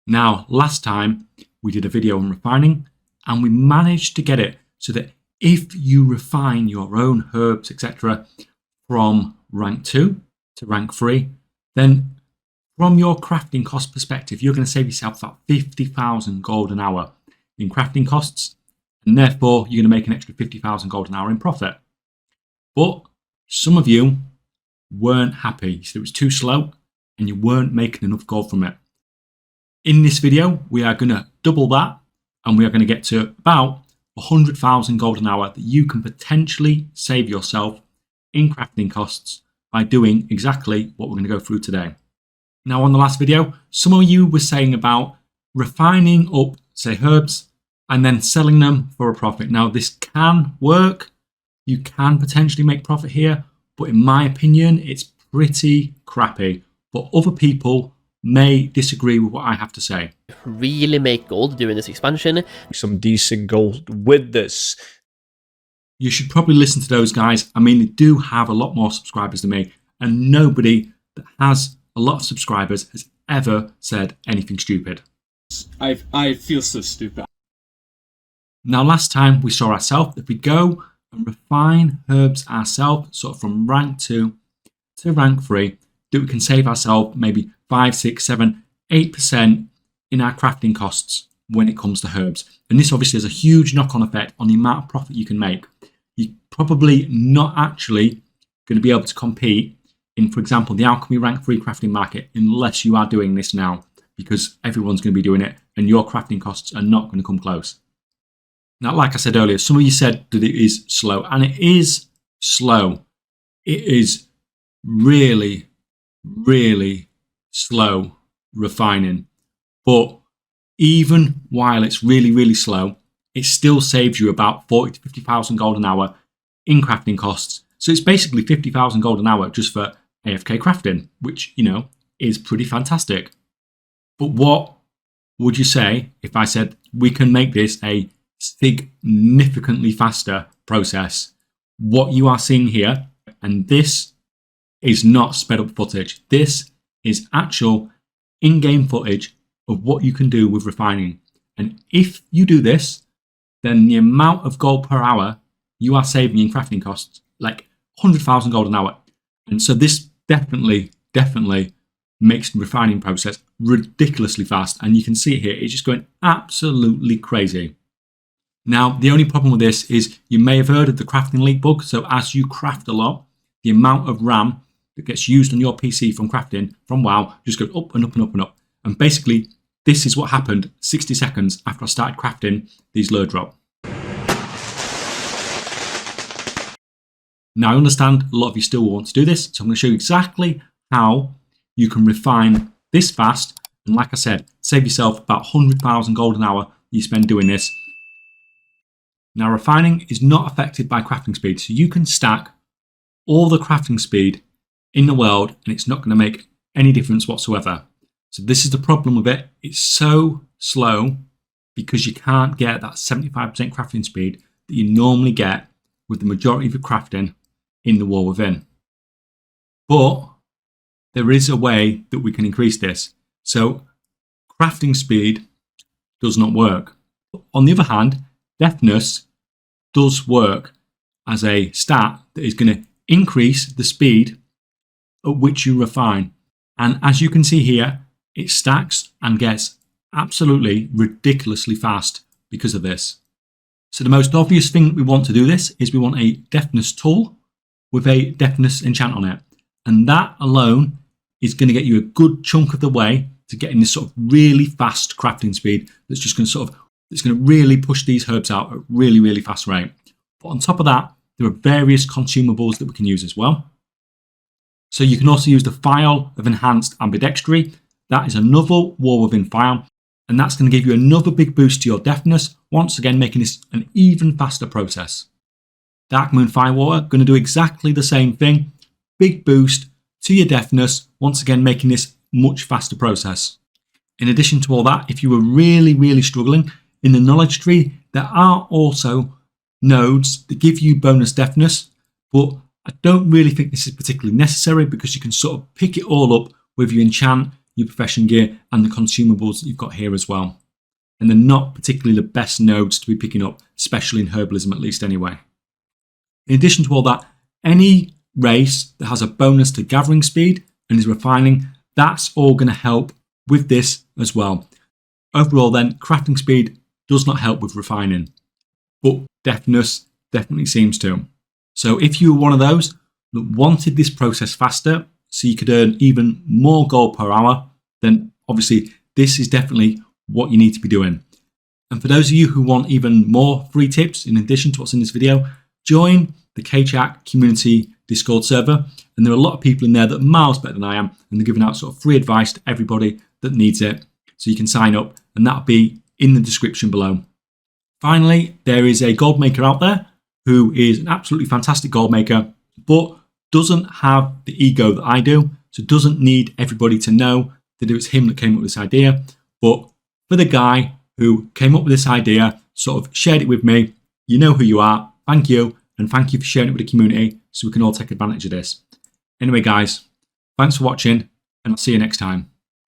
Now, last time we did a video on refining and we managed to get it so that if you refine your own herbs, etc., from rank 2 to rank 3, then from your crafting cost perspective, you're going to save yourself about 50,000 gold an hour in crafting costs, and therefore you're going to make an extra 50,000 gold an hour in profit. But some of you weren't happy. You said it was too slow and you weren't making enough gold from it. In this video, we are going to double that and we are going to get to about 100,000 gold an hour that you can potentially save yourself in crafting costs by doing exactly what we're going to go through today. Now, on the last video, some of you were saying about refining up, say, herbs and then selling them for a profit. Now, this can work. You can potentially make profit here, but in my opinion, it's pretty crappy. But other people may disagree with what I have to say. Really make gold during this expansion. Some decent gold with this. You should probably listen to those guys. I mean, they do have a lot more subscribers than me, and nobody that has a lot of subscribers has ever said anything stupid. I feel so stupid. Now, last time we saw ourselves, if we go and refine herbs ourselves, sort of from rank 2 to rank 3, that we can save ourselves maybe 5, 6, 7, 8% in our crafting costs when it comes to herbs. And this obviously has a huge knock-on effect on the amount of profit you can make. You're probably not actually going to be able to compete in, for example, the alchemy rank 3 crafting market unless you are doing this now, because everyone's going to be doing it and your crafting costs are not going to come close. Now, like I said earlier, some of you said that it is slow, and it is slow. It is really, really slow refining. But even while it's really, really slow, it still saves you about 40 to 50,000 gold an hour in crafting costs. So it's basically 50,000 gold an hour just for AFK crafting, which, you know, is pretty fantastic. But what would you say if I said we can make this a significantly faster process? What you are seeing here, and this is not sped up footage. This is actual in-game footage of what you can do with refining. And if you do this, then the amount of gold per hour you are saving in crafting costs, like 100,000 gold an hour. And so this definitely makes the refining process ridiculously fast. And you can see it here, it's just going absolutely crazy. Now, the only problem with this is you may have heard of the crafting leak bug. So as you craft a lot, the amount of RAM that gets used on your PC from crafting from WoW just goes up and up and up and up. And basically, this is what happened 60 seconds after I started crafting these lure drop. Now, I understand a lot of you still want to do this, so I'm going to show you exactly how you can refine this fast. And like I said, save yourself about 100,000 gold an hour you spend doing this. Now, refining is not affected by crafting speed, so you can stack all the crafting speed in the world and it's not going to make any difference whatsoever. So this is the problem with it. It's so slow because you can't get that 75% crafting speed that you normally get with the majority of your crafting in the War Within. But there is a way that we can increase this. So crafting speed does not work. On the other hand, Deafness does work as a stat that is going to increase the speed at which you refine. And as you can see here, it stacks and gets absolutely ridiculously fast because of this. So the most obvious thing that we want to do this is we want a Deafness tool with a Deafness enchant on it. And that alone is going to get you a good chunk of the way to getting this sort of really fast crafting speed that's just going to it's going to really push these herbs out at a really, really fast rate. But on top of that, there are various consumables that we can use as well. So you can also use the File of Enhanced Ambidextry. That is another War Within file, and that's going to give you another big boost to your Deafness, once again making this an even faster process. Dark Moon Firewater, going to do exactly the same thing. Big boost to your Deafness, once again making this much faster process. In addition to all that, if you were really, really struggling, in the knowledge tree, there are also nodes that give you bonus Deafness, but I don't really think this is particularly necessary because you can sort of pick it all up with your enchant your profession gear and the consumables that you've got here as well. And they're not particularly the best nodes to be picking up, especially in herbalism at least anyway. In addition to all that, any race that has a bonus to gathering speed and is refining, that's all going to help with this as well. Overall then, crafting speed does not help with refining, but deafness definitely seems to. So if you were one of those that wanted this process faster so you could earn even more gold per hour, then obviously this is definitely what you need to be doing. And for those of you who want even more free tips in addition to what's in this video, join the KChat community Discord server. And there are a lot of people in there that are miles better than I am, and they're giving out sort of free advice to everybody that needs it. So you can sign up, and that'll be in the description below. Finally, there is a gold maker out there who is an absolutely fantastic gold maker, but doesn't have the ego that I do. So doesn't need everybody to know that it was him that came up with this idea. But for the guy who came up with this idea, sort of shared it with me, you know who you are. Thank you. And thank you for sharing it with the community so we can all take advantage of this. Anyway, guys, thanks for watching, and I'll see you next time.